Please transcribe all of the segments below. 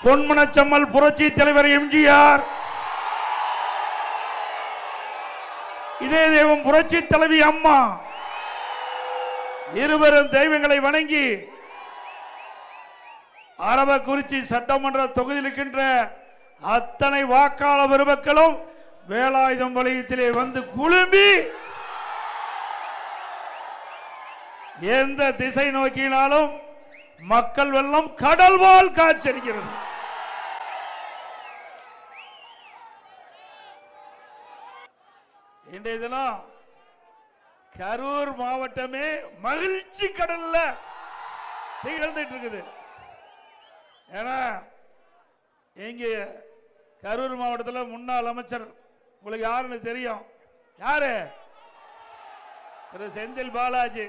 பொன்மனச்சம்மல் புரட்சி தலைவர் எம்ஜிஆர், இதே தெய்வம் புரட்சி தலைவி அம்மா இருவரும் தெய்வங்களை வணங்கி அரவக்குறிச்சி சட்டமன்ற தொகுதியில் இருக்கின்ற அத்தனை வாக்காளர் பெருமக்களும் வேலாயுதம் வலயத்திலே வந்து குழும்பி எந்த திசை நோக்கினாலும் மக்கள் வெள்ளம் கடல் போல் காட்சியளிக்கிறது. இன்றைய தினம் கரூர் மாவட்டமே மகிழ்ச்சி கடல்ல திகழ்ந்துட்டு இருக்குது. ஏன்னா இங்க கரூர் மாவட்டத்தில் முன்னாள் அமைச்சர் உங்களுக்கு யாருன்னு தெரியும், யாரு? திரு செந்தில் பாலாஜி.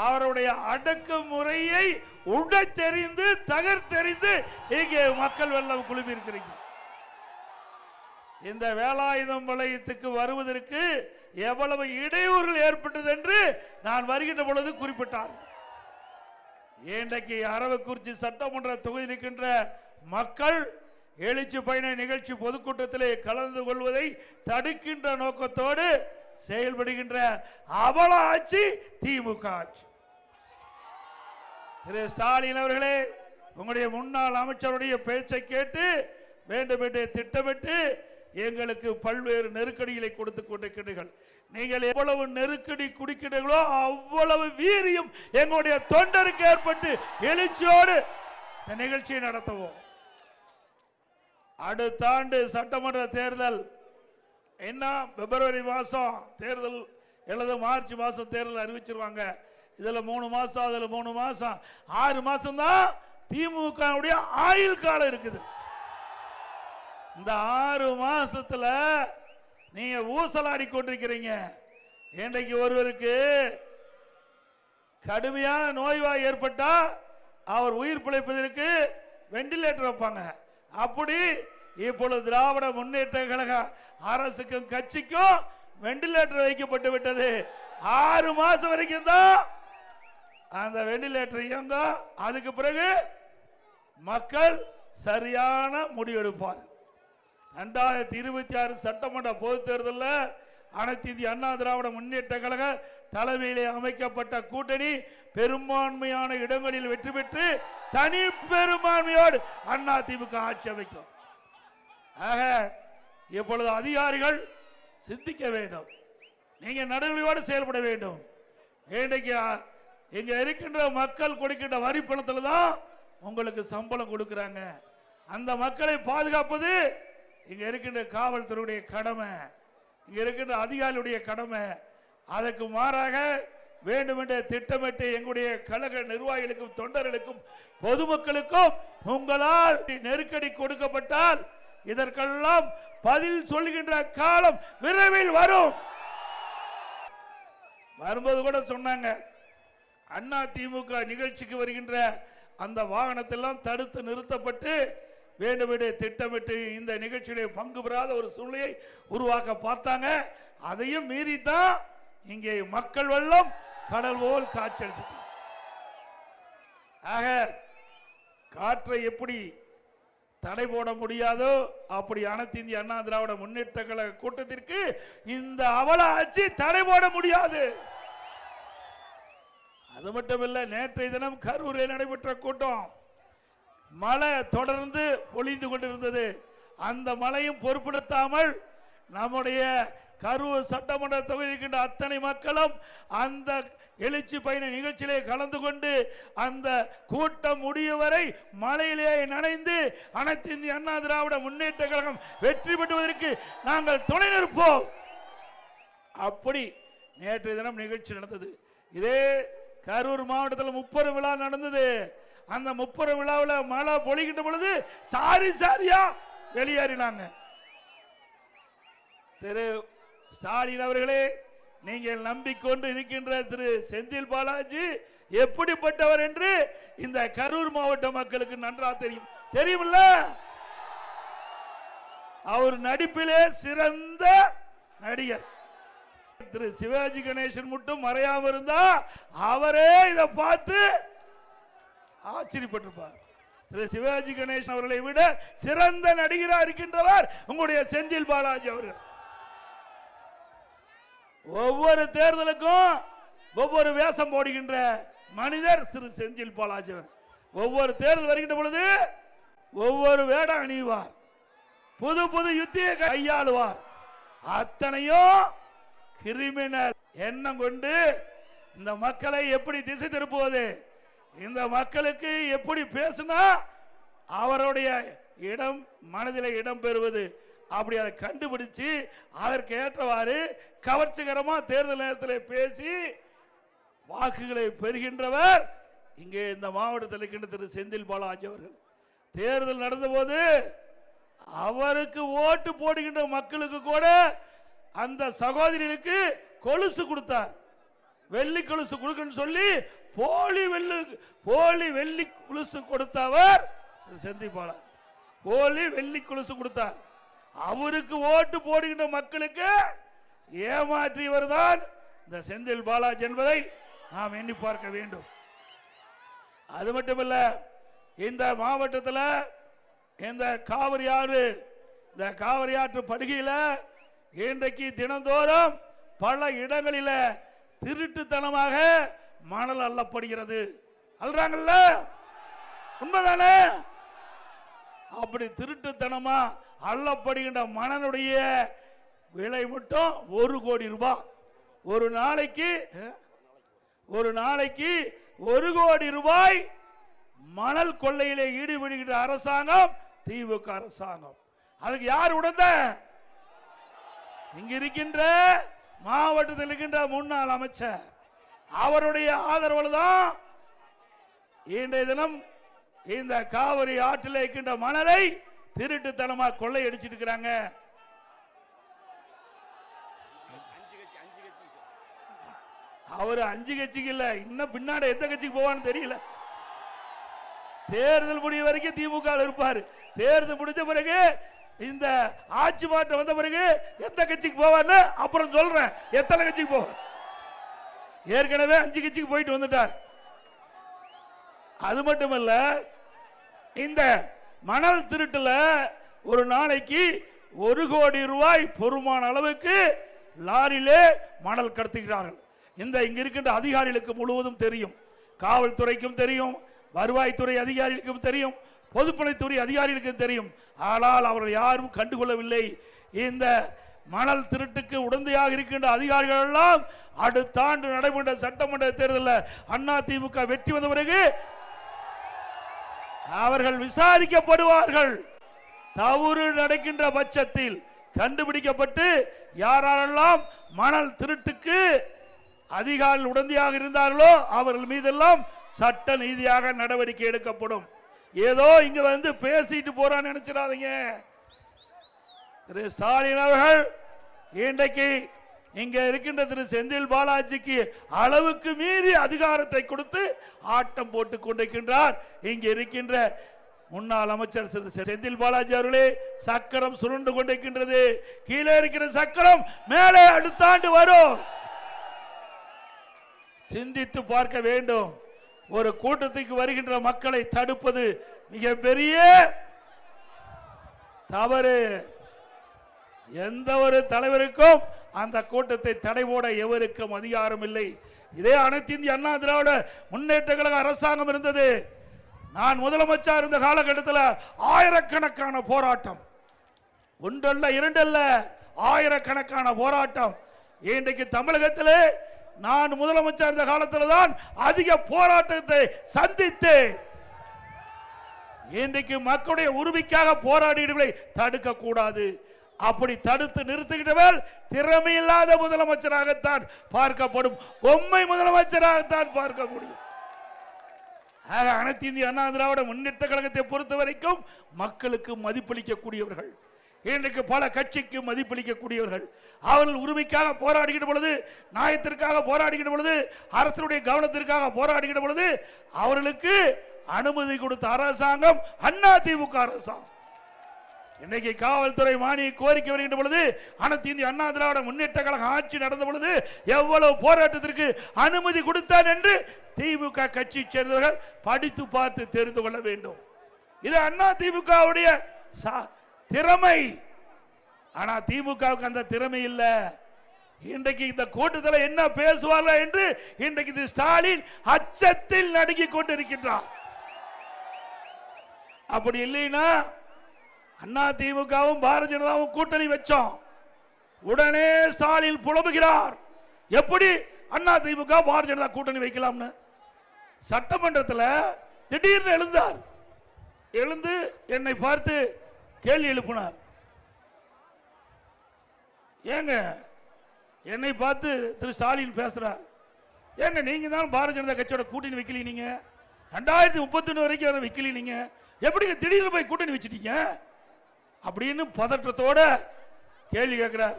அவருடைய அடக்குமுறையை உடைத்தெறிந்து தகர்த்தெறிந்து இங்கே மக்கள் வெள்ளம் குழுமி இருக்கிறீங்க. இந்த வேலாயுதம் வலயத்துக்கு வருவதற்கு எவ்வளவு இடையூறுகள் ஏற்பட்டது என்று நான் வருகின்ற பொழுது குறிப்பிட்டார். இன்றைக்கு அரவக்குறிச்சி சட்டமன்ற தொகுதியில் இருக்கின்ற மக்கள் எழுச்சி பயண நிகழ்ச்சி பொதுக்கூட்டத்திலே கலந்து கொள்வதை தடுக்கின்ற நோக்கத்தோடு செயல்படுகின்ற அவல ஆட்சி திமுக ஆட்சி. திரு ஸ்டாலின் அவர்களே, உங்களுடைய முன்னாள் அமைச்சருடைய பேச்சை கேட்டு வேண்டும் என்று திட்டமிட்டு எங்களுக்கு பல்வேறு நெருக்கடிகளை கொடுத்துக் கொண்டிருக்கிறீர்கள். நீங்கள் எவ்வளவு நெருக்கடி குடிக்கிறீர்களோ அவ்வளவு வீரியம் எங்களுடைய தொண்டருக்கு ஏற்பட்டு எழுச்சியோடு இந்த நிகழ்ச்சியை நடத்துவோம். அடுத்த ஆண்டு சட்டமன்ற தேர்தல் என்ன, பிப்ரவரி மாசம் தேர்தல் அல்லது மார்ச் மாசம் தேர்தல் அறிவிச்சிருவாங்க. இதுல 3 மாசம், அதுல 3 மாசம், 6 மாசம் தான் திமுக ஆயுள் காலம் இருக்குது. இந்த 6 மாசத்துல நீங்க ஊசலாடி கொண்டிருக்கிறீங்க. இன்றைக்கு ஒருவருக்கு கடுமையான நோய்வாய் ஏற்பட்டா அவர் உயிர் பிழைப்பதற்கு வெண்டிலேட்டர் வைப்பாங்க. அப்படி இப்பொழுது திராவிட முன்னேற்ற கழக அரசுக்கும் கட்சிக்கும் வெண்டிலேட்டர் வைக்கப்பட்டு விட்டது. 6 மாசம் வரைக்கும் தான் அந்த வெண்டிலேட்டர் இயங்கும். அதுக்கு பிறகு மக்கள் சரியான முடிவெடுப்பார். 2026 சட்டமன்ற பொது தேர்தலில் அனைத்து இந்திய அண்ணா திராவிட முன்னேற்ற கழக தலைமையிலே அமைக்கப்பட்ட கூட்டணி பெரும்பான்மையான இடங்களில் வெற்றி பெற்று தனி பெரும்பான்மையோடு அண்ணா திமுக ஆட்சி அமைக்கும். ஆக இப்பொழுது அதிகாரிகள் சிந்திக்க வேண்டும், நீங்க நடுநிலையோடு செயல்பட வேண்டும். இன்றைக்கு இங்க இருக்கின்ற மக்கள் கொடுக்கின்ற வரி பணத்தில் தான் உங்களுக்கு சம்பளம் கொடுக்கிறாங்க. அந்த மக்களை பாதுகாப்பது இங்க இருக்கின்ற காவல்துறையுடைய கடமை, இங்க இருக்கின்ற அதிகாரிகளுடைய கடமை. அதற்கு மாறாக வேண்டுமென்ற திட்டமிட்டு எங்களுடைய கழக நிர்வாகிகளுக்கும் தொண்டர்களுக்கும் பொதுமக்களுக்கும் உங்களால் நெருக்கடி கொடுக்கப்பட்டால் இதற்கெல்லாம் பதில் சொல்கின்ற காலம் விரைவில் வரும். வரும்போது கூட சொன்னாங்க, அண்ணா திமுக நிகழ்ச்சிக்கு வருகின்ற அந்த வாகனத்தெல்லாம் தடுத்து நிறுத்தப்பட்டு வேண்டுமென்றே திட்டமிட்டு இந்த நிகழ்ச்சியிலே பங்கு பெறாத ஒரு சூழ்நிலையை உருவாக்க பார்த்தாங்க. அதையும் மீறித்தான் இங்கே மக்கள் வெள்ளம் கடல் போல் காய்ச்சல். ஆக காற்றை எப்படி தடை போட முடியாதோ அப்படி அனைத்து இந்திய அண்ணா திராவிட முன்னேற்ற கழக கூட்டத்திற்கு இந்த அவல ஆட்சி தடை போட முடியாது. அது மட்டுமல்ல, நேற்றைய தினம் கரூரில் நடைபெற்ற கூட்டம் மழை தொடர்ந்து பொழிந்து கொண்டிருந்தது. அந்த மழையும் பொருட்படுத்தாமல் நம்முடைய கரூர் சட்டமன்ற தொகுதிக்கின்ற அத்தனை மக்களும் அந்த எழுச்சி பயண நிகழ்ச்சியிலே கலந்து கொண்டு அந்த கூட்டம் முடிய வரை மழையிலே நனைந்து அனைத்து இந்திய அண்ணா திராவிட முன்னேற்ற கழகம் வெற்றி பெறுவதற்கு நாங்கள் துணை நிற்போம். அப்படி நேற்றைய தினம் நிகழ்ச்சி நடந்தது. இதே கரூர் மாவட்டத்தில் முப்பெரும் விழா நடந்தது. அந்த முப்பெரும் விழாவில் மழை பொழிகின்ற பொழுது சாரி சாரியா வெளியேறினாங்க. திரு ஸ்டாலின் அவர்களே, நீங்கள் நம்பிக்கொண்டு இருக்கின்ற திரு செந்தில் பாலாஜி எப்படிப்பட்டவர் என்று இந்த கரூர் மாவட்ட மக்களுக்கு நன்றா தெரியும். தெரியுமில்ல? அவர் நடிப்பிலே சிறந்த நடிகர். திரு சிவாஜி கணேசன் மட்டும் மறையாம இருந்தா அவரே இதை பார்த்து ஆச்சரியப்பட்டிருப்பார். திரு சிவாஜி கணேசன் அவர்களை விட சிறந்த நடிகராக இருக்கின்றவர் உங்களுடைய செந்தில் பாலாஜி அவர்கள். ஒவ்வொரு தேர்தலுக்கும் ஒவ்வொரு வேஷம் போடுகின்ற மனிதர் திரு செந்தில் பாலாஜி அவர். ஒவ்வொரு தேர்தல் வருகின்ற பொழுது ஒவ்வொரு வேடம் அணிவார், புது புது யுத்தியை கையாளுவார். அத்தனையும் கிரிமினல் எண்ணம் கொண்டு இந்த மக்களை எப்படி திசை திருப்புவது, இந்த மக்களுக்கு எப்படி பேசினா அவருடைய இடம் மனதில் இடம் பெறுவது, அப்படி அதை கண்டுபிடிச்சு அதற்கு ஏற்றவாறு கவர்ச்சிகரமா தேர்தல் நேரத்தில் பேசி வாக்குகளை பெறுகின்றவர் இங்கே இந்த மாவட்டத்தில் இருக்கின்ற திரு செந்தில் பாலாஜி அவர்கள். தேர்தல் நடந்த போது அவருக்கு ஓட்டு போடுகின்ற மக்களுக்கு கூட அந்த சகோதரிகளுக்கு கொலுசு கொடுத்தார். வெள்ளி கொலுசு கொடுக்கன்னு சொல்லி போலி வெள்ளி கொலுசு கொடுத்தவர் செந்தில் பாலாஜி. போலி வெள்ளி கொலுசு கொடுத்தார். அவருக்கு ஓட்டு போடுகின்ற மக்களுக்கு ஏமாற்றியவர் தான் இந்த செந்தில் பாலாஜி என்பதை நாம் எண்ணி பார்க்க வேண்டும். அது மட்டுமல்ல, இந்த மாவட்டத்தில் இந்த காவிரி ஆறு, இந்த காவிரி ஆற்று படுகையில் இன்றைக்கு தினந்தோறும் பல இடங்களில் திருட்டுத்தனமாக மணல் அள்ளப்படுகிறது. அல்றாங்கல்ல, உண்மைதானே? அப்படி திருட்டுத்தனமா அள்ளப்படுகின்ற மணலுடைய விலை மட்டும் 1 கோடி ரூபாய். ஒரு நாளைக்கு 1 கோடி ரூபாய் மணல் கொள்ளையிலே ஈடுபடுகின்ற அரசாங்கம் திமுக அரசாங்கம். அதுக்கு யார் உடந்த? இங்க இருக்கின்ற மாவட்டத்தில் இருக்கின்ற முன்னாள் அமைச்சர் அவருடைய ஆதரவு தான் இன்றைய தினம் இந்த காவிரி ஆற்றில் இருக்கின்ற மணலை திருட்டுத்தனமா கொள்ளை அடிச்சிட்டு இருக்கிறாங்க. அவர் 5 கட்சிக்கு இல்ல, இன்னும் பின்னாடி எந்த கட்சிக்கு போவான்னு தெரியல. தேர்தல் முடிய வரைக்கும் திமுக இருப்பாரு. தேர்தல் முடிஞ்ச பிறகு இந்த ஆட்சி மாற்றம் வந்த பிறகு எந்த கட்சிக்கு போவான்னு அப்புறம் சொல்றேன். எத்தனை கட்சிக்கு போவார்? ஏற்கனவே 5 கட்சிக்கு போயிட்டு வந்துட்டார். அது மட்டுமல்ல, இந்த மணல் திருட்டுல ஒரு நாளைக்கு 1 கோடி ரூபாய் பெருமான அளவுக்கு லாரியிலே மணல் கடத்துகிறார்கள். இங்க இருக்கின்ற அதிகாரிகளுக்கு முழுவதும் தெரியும், காவல்துறைக்கும் தெரியும், வருவாய்த்துறை அதிகாரிகளுக்கும் தெரியும், பொதுப்பணித்துறை அதிகாரிகளுக்கும் தெரியும். ஆனால் அவர்கள் யாரும் கண்டுகொள்ளவில்லை. இந்த மணல் திருட்டுக்கு உடந்தையாக இருக்கின்ற அதிகாரிகள் எல்லாம் அடுத்த ஆண்டு நடைபெற்ற சட்டமன்ற தேர்தலில் அதிமுக வெற்றி வந்த பிறகு அவர்கள் விசாரிக்கப்படுவார்கள். தவறு நடக்கின்ற பட்சத்தில் கண்டுபிடிக்கப்பட்டு யாரெல்லாம் மணல் திருட்டுக்கு அதிகாரிகள் உடந்தையாக இருந்தார்களோ அவர்கள் மீதெல்லாம் சட்ட நீதியாக நடவடிக்கை எடுக்கப்படும். ஏதோ இங்க வந்து பேசிட்டு போறான்னு நினைச்சிடாதீங்க. திரு ஸ்டாலின் அவர்கள் இன்றைக்கு இங்க இருக்கின்ற திரு செந்தில் பாலாஜிக்கு அளவுக்கு மீறி அதிகாரத்தை கொடுத்து ஆட்டம் போட்டுக் கொண்டிருக்கின்றார். இங்க இருக்கின்ற முன்னாள் அமைச்சர் திரு செந்தில் பாலாஜி அவர்களே, சக்கரம் சுருண்டு கொண்டிருக்கின்றது. கீழே இருக்கிற சக்கரம் மேலே அடுத்த ஆண்டு வரும். சிந்தித்து பார்க்க வேண்டும். ஒரு கூட்டத்துக்கு வருகின்ற மக்களை தடுப்பது மிகப்பெரிய தவறு. எந்த ஒரு தலைவருக்கும் அந்த கூட்டத்தை தடை போட எவருக்கும் அதிகாரம் இல்லை. இதே அனைத்து இந்திய அண்ணா திராவிட முன்னேற்ற கழக அரசாங்கம் இருந்தது. நான் முதலமைச்சர் இருந்த காலகட்டத்தில் ஆயிரக்கணக்கான போராட்டம், ஒன்றல்ல இரண்டல்ல, ஆயிரக்கணக்கான போராட்டம். இன்றைக்கு தமிழகத்திலே நான் முதலமைச்சர் இருந்த காலத்தில் தான் அதிக போராட்டத்தை சந்தித்தேன். இன்றைக்கு மக்களுடைய உரிமைக்காக போராடிகளை தடுக்க கூடாது. அப்படி தடுத்து நிறுத்துகிறவர் திறமையில்லாத முதலமைச்சராகத்தான் பார்க்கப்படும், பொம்மை முதலமைச்சராகத்தான் பார்க்க முடியும். அனைத்து இந்திய அண்ணா திராவிட முன்னேற்ற கழகத்தை பொறுத்த வரைக்கும் மக்களுக்கு மதிப்பளிக்கக்கூடியவர்கள், இன்றைக்கு பல கட்சிக்கு மதிப்பளிக்கக்கூடியவர்கள். அவர்கள் உரிமைக்காக போராடுகிற பொழுது, நியாயத்திற்காக போராடுகிற பொழுது, அரசுடைய கவனத்திற்காக போராடுகிற பொழுது அவர்களுக்கு அனுமதி கொடுத்த அரசாங்கம் அதிமுக அரசாங்கம். இன்னைக்கு காவல்துறை மானிய கோரிக்கை வருகின்ற பொழுது, அனைத்து இந்திய அண்ணா திராவிட முன்னேற்ற கழக ஆட்சி நடந்த பொழுது எவ்வளவு போராட்டத்திற்கு அனுமதி கொடுத்தார் என்று திமுக கட்சி சேர்ந்தவர்கள் படித்து பார்த்து தெரிந்து கொள்ள வேண்டும். இது அண்ணா திமுகவுடைய திறமை. ஆனா திமுகவுக்கு அந்த திறமை இல்ல. இன்றைக்கு இந்த கூட்டத்தில் என்ன பேசுவார்கள் என்று இன்றைக்கு ஸ்டாலின் அச்சத்தில் நடுங்கிக் கொண்டிருக்கின்றார். அப்படி இல்லைன்னா அண்ணா திமுகவும் பாரதிய ஜனதாவும் கூட்டணி வச்சோம், உடனே ஸ்டாலின் புலம்புகிறார், எப்படி அண்ணா திமுக பாரதிய ஜனதா கூட்டணி வைக்கலாம்னு. சட்டமன்றத்தில் திடீர்னு எழுந்தார், எழுந்து என்னை பார்த்து கேள்வி எழுப்பினார். ஏங்க என்னை பார்த்து திரு ஸ்டாலின் பேசுறார், ஏங்க நீங்க தான் பாரதிய ஜனதா கட்சியோட கூட்டணி வைக்கல, நீங்க 2031 வரைக்கும் வைக்கல, நீங்க எப்படி திடீர்னு போய் கூட்டணி வச்சிட்டீங்க அப்படின்னு பதற்றத்தோட கேள்வி கேட்கிறார்.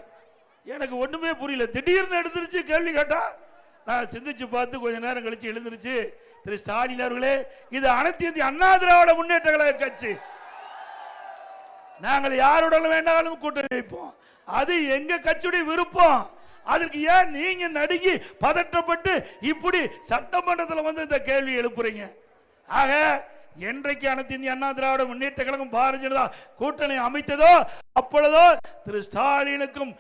எனக்கு ஒண்ணுமே புரியல. திடீர்னு எடுத்துருச்சு கேள்வி கேட்டா. நான் சிந்திச்சு பார்த்து கொஞ்ச நேரம் கழிச்சு எழுந்திருச்சு, திரு ஸ்டாலின் அவர்களே, இது அனைத்து இந்திய அண்ணா திராவிட முன்னேற்ற கழக கட்சி, நாங்கள் யாருடன் வேண்டாலும் கூட்டணி வைப்போம், அது எங்க கட்சியுடைய விருப்பம், அதற்கு ஏன் நீங்க நடுங்கி பதற்றப்பட்டு இப்படி சட்டமன்றத்தில் வந்து இந்த கேள்வி எழுப்புறீங்க? ஆக என்றைக்கு அனைத்து இந்திய அண்ணா திராவிட முன்னேற்ற கழகம் பாரதிய ஜனதா கூட்டணி அமைத்ததோ அப்பொழுதோ திரு ஸ்டாலினுக்கும்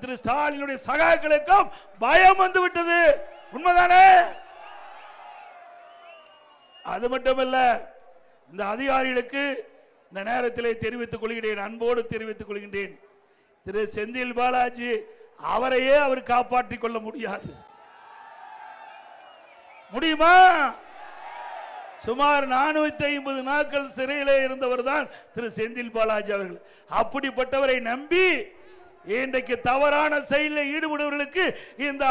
திரு ஸ்டாலினுடைய சகாக்களுக்கும் பயம் வந்து விட்டது. உண்மைதானே? அது மட்டுமல்ல, இந்த அதிகாரிகளுக்கு இந்த நேரத்திலே தெரிவித்துக் கொள்கிறேன், அன்போடு தெரிவித்துக் கொள்கின்றேன், திரு செந்தில் பாலாஜி அவரையே அவர் காப்பாற்றிக் கொள்ள முடியாது. முடியுமா? சுமார் 450 நாட்கள் சிறையிலே இருந்தவர் தான் திரு செந்தில் பாலாஜி அவர்கள். அப்படிப்பட்டவரை நம்பி இன்றைக்கு தவறான செயலில் ஈடுபடுவர்களுக்கு இந்த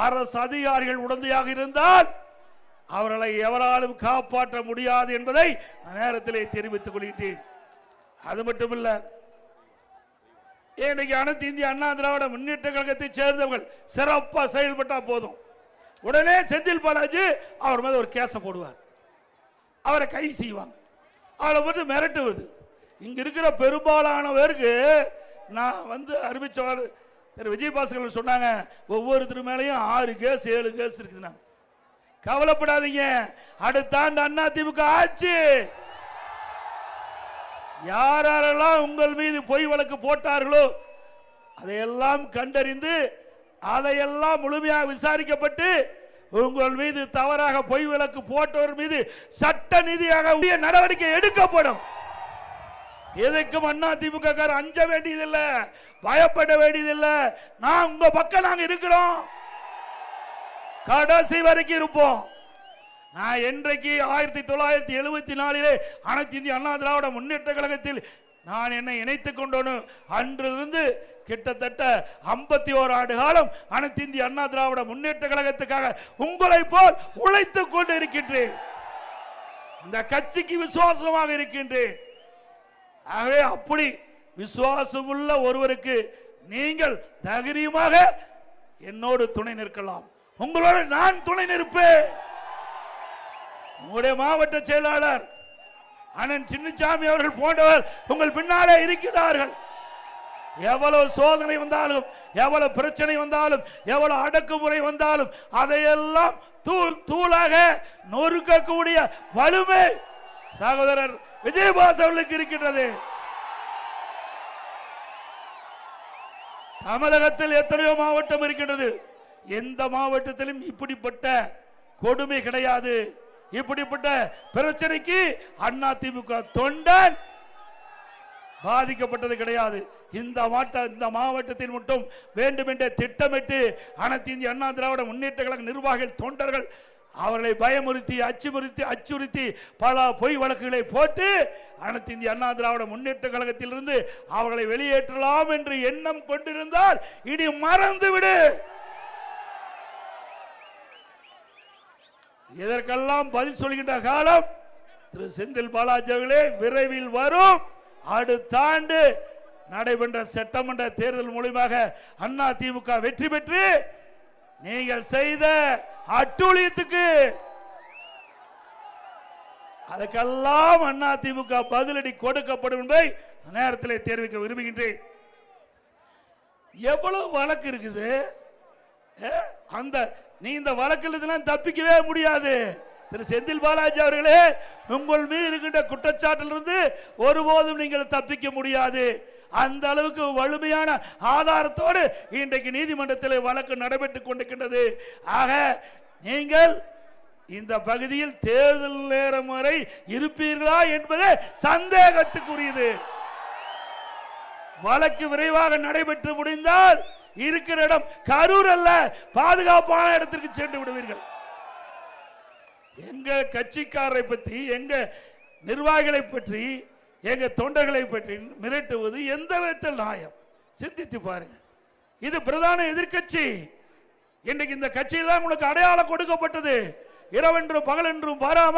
அரசு அதிகாரிகள் உடந்தையாக இருந்தால் அவர்களை எவராலும் காப்பாற்ற முடியாது என்பதை நேரத்திலே தெரிவித்துக் கொள்கிறேன். அது மட்டுமல்ல, இன்றைக்கு அனைத்து இந்திய அண்ணா திராவிட முன்னேற்ற கழகத்தை சேர்ந்தவர்கள் சிறப்பா செயல்பட்டா போதும், உடனே செந்தில் பாலாஜி அவர் மீது ஒரு கேஸை போடுவார், அவரை கைது செய்வாங்க, அவரை வந்து மிரட்டுவது. இங்க இருக்கிற பெரும்பாலானவருக்கு நான் வந்து அறிவிச்சவர் திரு விஜயபாஸ்கர் சொன்னாங்க, ஒவ்வொருத்தர் மேலையும் 6 கேஸ் 7 கேஸ் இருக்குதுன்னா. கவலைப்படாதீங்க, அடுத்த ஆண்டு அண்ணா திமுக ஆட்சி. யாரெல்லாம் உங்கள் மீது பொய் வழக்கு போட்டார்களோ அதையெல்லாம் கண்டறிந்து அதையெல்லாம் முழுமையாக விசாரிக்கப்பட்டு உங்கள் மீது தவறாக பொய் வழக்கு போட்டவர் மீது சட்ட நீதியாக நடவடிக்கை எடுக்கப்படும். எதற்கும் அண்ணா திமுக அஞ்ச வேண்டியதில்லை, பயப்பட வேண்டியதில்லை. நான் உங்க பக்கம் நாங்க இருக்கிறோம், கடைசி வரைக்கும் இருப்போம். நான் என்றைக்கு 1974 அனைத்து இந்திய அண்ணா திராவிட முன்னேற்ற கழகத்தில் நான் என்னை இணைத்துக் கொண்டோன்னு அன்றிலிருந்து கிட்டத்தட்ட 51 ஆண்டு காலம் அனைத்து இந்திய அண்ணா திராவிட முன்னேற்ற கழகத்துக்காக உங்களை போல் உழைத்துக் கொண்டு இருக்கின்றேன். இந்த கட்சிக்கு விசுவாசமாக இருக்கின்றேன். ஆகவே அப்படி விசுவாசம் உள்ள ஒருவருக்கு நீங்கள் தைரியமாக என்னோடு துணை நிற்கலாம், உங்களோடு நான் துணை நிற்பேன். உங்களுடைய மாவட்ட செயலாளர் அண்ணன் சின்னசாமி அவர்கள் போன்றவர் உங்கள் பின்னாலே இருக்கிறார்கள். எவ்வளவு சோதனை வந்தாலும், எவ்வளவு பிரச்சனை வந்தாலும், எவ்வளவு அடக்குமுறை வந்தாலும் அதையெல்லாம் தூளாக நொறுக்கக்கூடிய வலிமை சகோதரர் விஜயபாஸ் அவர்களுக்கு இருக்கின்றது. தமிழகத்தில் எத்தனையோ மாவட்டம் இருக்கின்றது, எந்த மாவட்டத்திலும் இப்படிப்பட்ட கொடுமை கிடையாது, இப்படிப்பட்ட பிரச்சனைக்கு அண்ணா திமுக தொண்டன் பாதிக்கப்பட்டது கிடையாது. இந்த மாவட்டத்தில் மட்டும் வேண்டுமென்றே திட்டமிட்டு அனைத்து இந்திய அண்ணா திராவிட முன்னேற்ற கழக நிர்வாகிகள் தொண்டர்கள் அவர்களை பயமுறுத்தி அச்சுறுத்தி பல பொய் வழக்குகளை போட்டு அனைத்து இந்திய அண்ணா திராவிட முன்னேற்ற கழகத்திலிருந்து அவர்களை வெளியேற்றலாம் என்று எண்ணம் கொண்டிருந்தால் இனி மறந்துவிடு. இதற்கெல்லாம் பதில் சொல்கின்ற காலம் திரு செந்தில் பாலாஜி அவர்களே விரைவில் வரும். அடுத்த ஆண்டு நடைபெற்ற சட்டமன்ற தேர்தல் மூலமாக அண்ணா திமுக வெற்றி பெற்று நீங்கள் செய்த அட்டூழியத்துக்கு அதுக்கெல்லாம் அண்ணா திமுக பதிலடி கொடுக்கப்படும் என்பதை நேரத்தில் தெரிவிக்க விரும்புகின்றேன். எவ்வளவு வழக்கு இருக்குது, அந்த நீ இந்த வழக்கில் தப்பிக்கவே முடியாது. திரு செந்தில் பாலாஜி அவர்களே, உங்கள் மீது இருக்கின்ற குற்றச்சாட்டிலிருந்து ஒருபோதும் நீங்கள் தப்பிக்க முடியாது. அந்த அளவுக்கு வலிமையான ஆதாரத்தோடு இன்றைக்கு நீதிமன்றத்தில் வழக்கு நடைபெற்றுக் கொண்டிருக்கின்றது. ஆக நீங்கள் இந்த பகுதியில் தேர்தல் நேரம் வரை இருப்பீர்களா என்பது சந்தேகத்துக்குரியது. வழக்கு விரைவாக நடைபெற்று முடிந்தால் இருக்கிற இடம் கரூர் அல்ல, பாதுகாப்பான இடத்திற்கு சென்று விடுவீர்கள். எங்க கட்சிக்காரரை பற்றி, எங்க நிர்வாகிகளை பற்றி, எங்க தொண்டர்களை பற்றி மிரட்டுவது எந்த விதத்தில் நியாயம்? சிந்தித்து பாருங்க. இது பிரதான எதிர்கட்சி. இன்றைக்கு இந்த கட்சியில் தான் உங்களுக்கு அடையாளம் கொடுக்கப்பட்டது. இரவென்றும் பகலென்றும் பாராம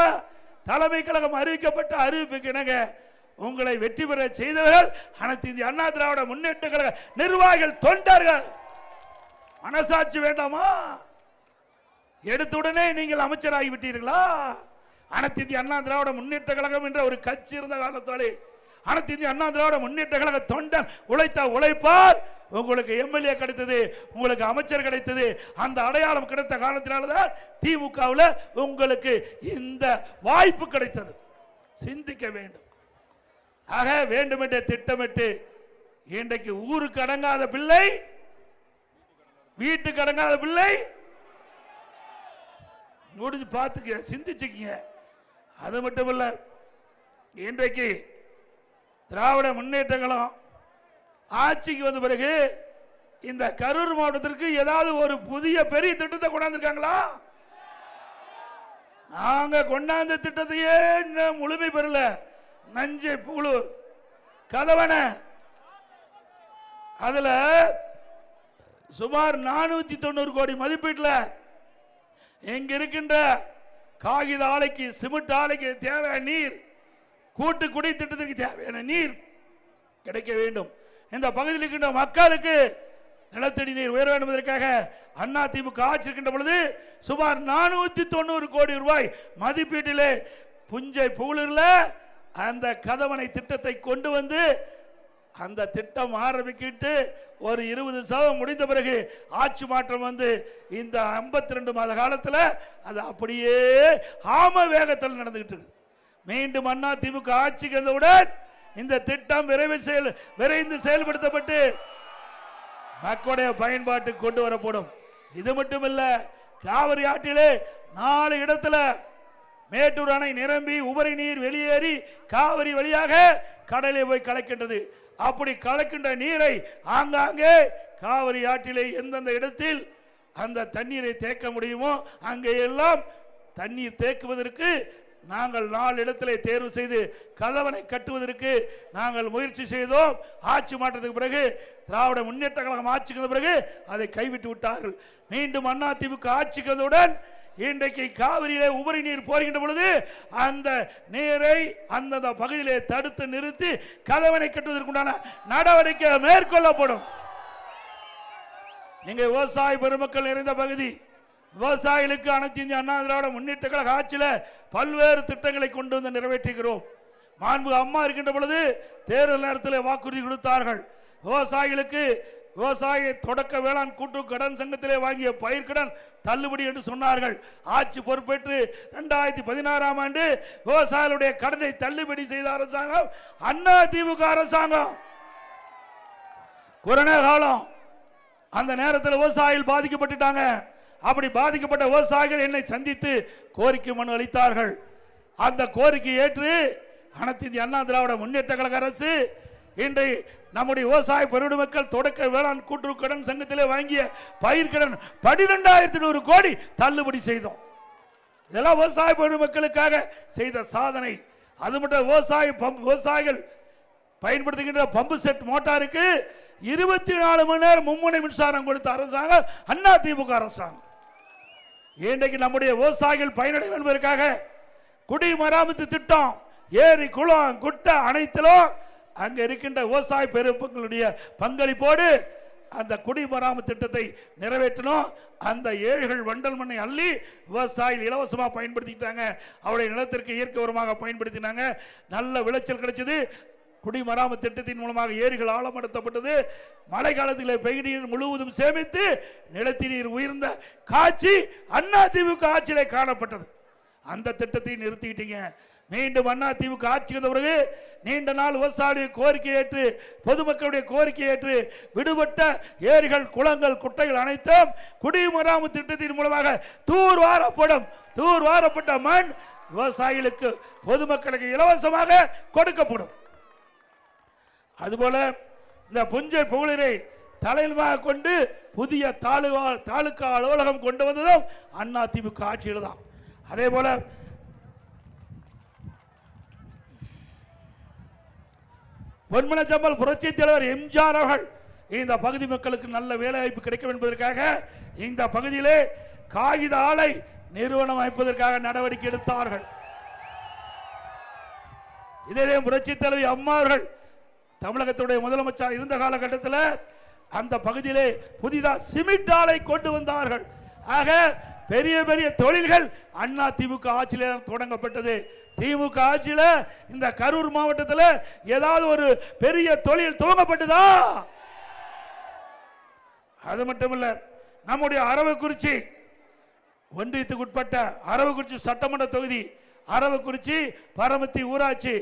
தலைமை கழகம் அறிவிக்கப்பட்ட அறிவிப்புக்கு இணங்க உங்களை வெற்றி பெற செய்தவர்கள் அனைத்து இந்திய அண்ணா திராவிட முன்னேற்ற கழக நிர்வாகிகள், தொண்டர்கள். மனசாட்சி வேண்டாமா? எடுத்துடனே நீங்கள் அமைச்சராகி விட்டீர்களா? அனைத்து இந்திய அண்ணா திராவிட முன்னேற்ற கழகம் என்ற ஒரு கட்சி இருந்த காலத்தாலே அனைத்து இந்திய அண்ணா திராவிட முன்னேற்ற கழக தொண்டன் உழைத்த உழைப்பால் உங்களுக்கு எம்எல்ஏ கிடைத்தது, உங்களுக்கு அமைச்சர் கிடைத்தது. அந்த அடையாளம் கிடைத்த காலத்தினால்தான் திமுகவில் உங்களுக்கு இந்த வாய்ப்பு கிடைத்தது. சிந்திக்க வேண்டும். ஆக வேண்டுமென்றே திட்டமிட்டு இன்றைக்கு ஊருக்கு அடங்காத பிள்ளை, வீட்டுக்கு அடங்காத பிள்ளை, முடிஞ்சு பார்த்துக்க, சிந்திச்சுக்கீங்க. அது மட்டுமல்ல, இன்றைக்கு திராவிட முன்னேற்ற கழகம் ஆட்சிக்கு வந்த பிறகு இந்த கரூர் மாவட்டத்திற்கு ஏதாவது ஒரு புதிய பெரிய திட்டத்தை கொண்டாந்துருக்காங்களா? நாங்க கொண்டாந்த திட்டத்தையே முழுமை பெறல. நஞ்சை, புகழூர், கதவன, அதுல சுமார் 490 கோடி மதிப்பீட்டில் இங்க இருக்கின்ற காகித ஆலைக்கு, சிமெண்ட் ஆலைக்கு தேவையான நீர், கூட்டு குடி திட்டத்திற்கு தேவையான நீர் கிடைக்க வேண்டும். இந்த பகுதியில் இருக்கின்ற மக்களுக்கு நிலத்தடி நீர் உயர வேண்டும் என்பதற்காக அண்ணா திமுக ஆட்சி இருக்கின்ற பொழுது சுமார் 490 கோடி ரூபாய் மதிப்பீட்டிலே புஞ்சை புகழூர்ல அந்த கதவணை திட்டத்தை கொண்டு வந்து அந்த திட்டம் ஆரம்பிக்கிட்டு ஒரு 20% முடிந்த பிறகு ஆட்சி மாற்றம் வந்து இந்த 52 மாத காலத்தில் அது அப்படியே ஆம வேகத்தில் நடந்துகிட்டு இருக்கு. மீண்டும் அண்ணா திமுக ஆட்சிக்கு வந்தவுடன் இந்த திட்டம் விரைந்து செயல்படுத்தப்பட்டு மக்களுடைய பயன்பாட்டுக்கு கொண்டு வரப்படும். இது மட்டுமல்ல, காவிரி ஆற்றிலே 4 இடத்துல மேட்டூர் அணை நிரம்பி உபரி நீர் வெளியேறி காவிரி வழியாக கடலை போய் கலக்கின்றது. அப்படி கலக்கின்ற நீரை ஆங்காங்கே காவிரி ஆற்றிலே எந்தெந்த இடத்தில் அந்த தண்ணீரை தேக்க முடியுமோ அங்கே எல்லாம் தண்ணீர் தேக்குவதற்கு நாங்கள் 4 இடத்திலே தேர்வு செய்து கதவணை கட்டுவதற்கு நாங்கள் முயற்சி செய்தோம். ஆட்சி மாற்றத்துக்கு பிறகு திராவிட முன்னேற்ற கழகம் ஆட்சிக்கு வந்த பிறகு அதை கைவிட்டு விட்டார்கள். மீண்டும் அண்ணா திமுக ஆட்சிக்கு வந்தவுடன் இன்றைக்கு காவிரியிலே உபரி நீர் போகின்ற பொழுது அந்த நீரை அந்த பகுதியிலே தடுத்து நிறுத்தி கதவணை கட்டுவதற்குண்டான நடவடிக்கை மேற்கொள்ளப்படும். எங்க விவசாய பெருமக்கள் நிறைந்த பகுதி, விவசாயிகளுக்கு அனைத்து இந்திய அண்ணா திராவிட முன்னேற்ற கழக ஆட்சியில் பல்வேறு திட்டங்களை கொண்டு வந்து நிறைவேற்றுகிறோம். மாண்பு அம்மா இருக்கின்ற பொழுது தேர்தல் நேரத்தில் வாக்குறுதி கொடுத்தார்கள். விவசாயிகளுக்கு விவசாய தொடக்க வேளாண் கூட்டு கடன் சங்கத்திலே வாங்கிய பயிர்கடன் தள்ளுபடி என்று சொன்னார்கள். ஆட்சி பொறுப்பேற்று 2016ஆம் ஆண்டு விவசாயிகளுடைய கடனை தள்ளுபடி செய்த அரசாங்கம் அண்ணா திமுக அரசாங்கம். கொரோனா காலம், அந்த நேரத்தில் விவசாயிகள் பாதிக்கப்பட்டுட்டாங்க. அப்படி பாதிக்கப்பட்ட விவசாயிகள் என்னை சந்தித்து கோரிக்கை மனு அளித்தார்கள். அந்த கோரிக்கை ஏற்று அனைத்து இந்திய அண்ணா திராவிட முன்னேற்ற கழக அரசு இன்று நம்முடைய விவசாய பெருமக்கள் தொடக்க வேளாண் கூட்டுறவு கடன் சங்கத்திலே வாங்கிய பயிர்கடன் 12,100 கோடி தள்ளுபடி செய்தோம். இதெல்லாம் விவசாய பெருமக்களுக்காக செய்த சாதனை. அது மட்டும் விவசாயிகள் பயன்படுத்துகின்ற பம்பு செட் மோட்டாருக்கு 24 மணி நேரம் மும்முனை மின்சாரம் கொடுத்த அரசாங்கம் அண்ணா திமுக அரசாங்கம். இன்றைக்கு நம்முடைய விவசாயிகள் பயனடையும் என்பதற்காக குடிமராமத்து திட்டம், ஏரி குளம் குட்டை அனைத்திலும் அங்க இருக்கின்ற விவசாய பெருமக்களுடைய பங்களிப்போடு அந்த குடிமராமத்து திட்டத்தை நிறைவேற்றணும். அந்த ஏழைகள் வண்டல் மண்ணை அள்ளி விவசாயிகள் இலவசமாக பயன்படுத்திட்டாங்க. அவருடைய நிலத்திற்கு இயற்கை உரமாக பயன்படுத்தினாங்க. நல்ல விளைச்சல் கிடைச்சது. குடிமராமத்து திட்டத்தின் மூலமாக ஏரிகள் ஆழப்படுத்தப்பட்டது. மழை காலத்தில் பெய்த நீர் முழுவதும் சேமித்து நிலத்தடி நீர் உயர்ந்த காட்சி அண்ணா திமுக ஆட்சியிலே காணப்பட்டது. அந்த திட்டத்தை நிறுத்திட்டீங்க. மீண்டும் அதிமுக ஆட்சி வந்த பிறகு நீண்ட நாள் விவசாயிய கோரிக்கை ஏற்று பொதுமக்களுடைய கோரிக்கை ஏற்று விடுபட்ட ஏரிகள் குளங்கள் குட்டைகள் அனைத்தும் குடிமராமத்து திட்டத்தின் மூலமாக தூர்வாரப்பட்ட மண் விவசாயிகளுக்கு பொதுமக்களுக்கு இலவசமாக கொடுக்கப்படும். அதுபோல இந்த புஞ்சை புகழரை தலைமையாக கொண்டு புதிய தாலுகா அலுவலகம் கொண்டு வந்ததும் அதிமுக ஆட்சியில் தான். அதே போல பொன்மனச்சம்பல் புரட்சி தலைவர் எம்ஜிஆர் அவர்கள் இந்த பகுதி மக்களுக்கு நல்ல வேலை வாய்ப்பு கிடைக்கும் என்பதற்காக இந்த பகுதியிலே காகித ஆலை நிறுவனம் அமைப்பதற்காக நடவடிக்கை எடுத்தார்கள். இதே புரட்சி தலைவி அம்மா அவர்கள் தமிழகத்துடைய முதலமைச்சர் இருந்த காலகட்டத்தில் அந்த பகுதியிலே புதிதாக சிமெண்ட் ஆலை கொண்டு வந்தார்கள். ஆக பெரிய பெரிய தொழில்கள் அதிமுக ஆட்சியில் தொடங்கப்பட்டது. திமுக ஆட்சியில் இந்த கரூர் மாவட்டத்தில் ஏதாவது ஒரு பெரிய தொழில் துவங்கப்பட்டதா? அது மட்டுமல்ல, நம்முடைய அரவக்குறிச்சி ஒன்றியத்துக்கு உட்பட்ட அரவக்குறிச்சி சட்டமன்ற தொகுதி, அரவக்குறிச்சி பரமத்தி ஊராட்சி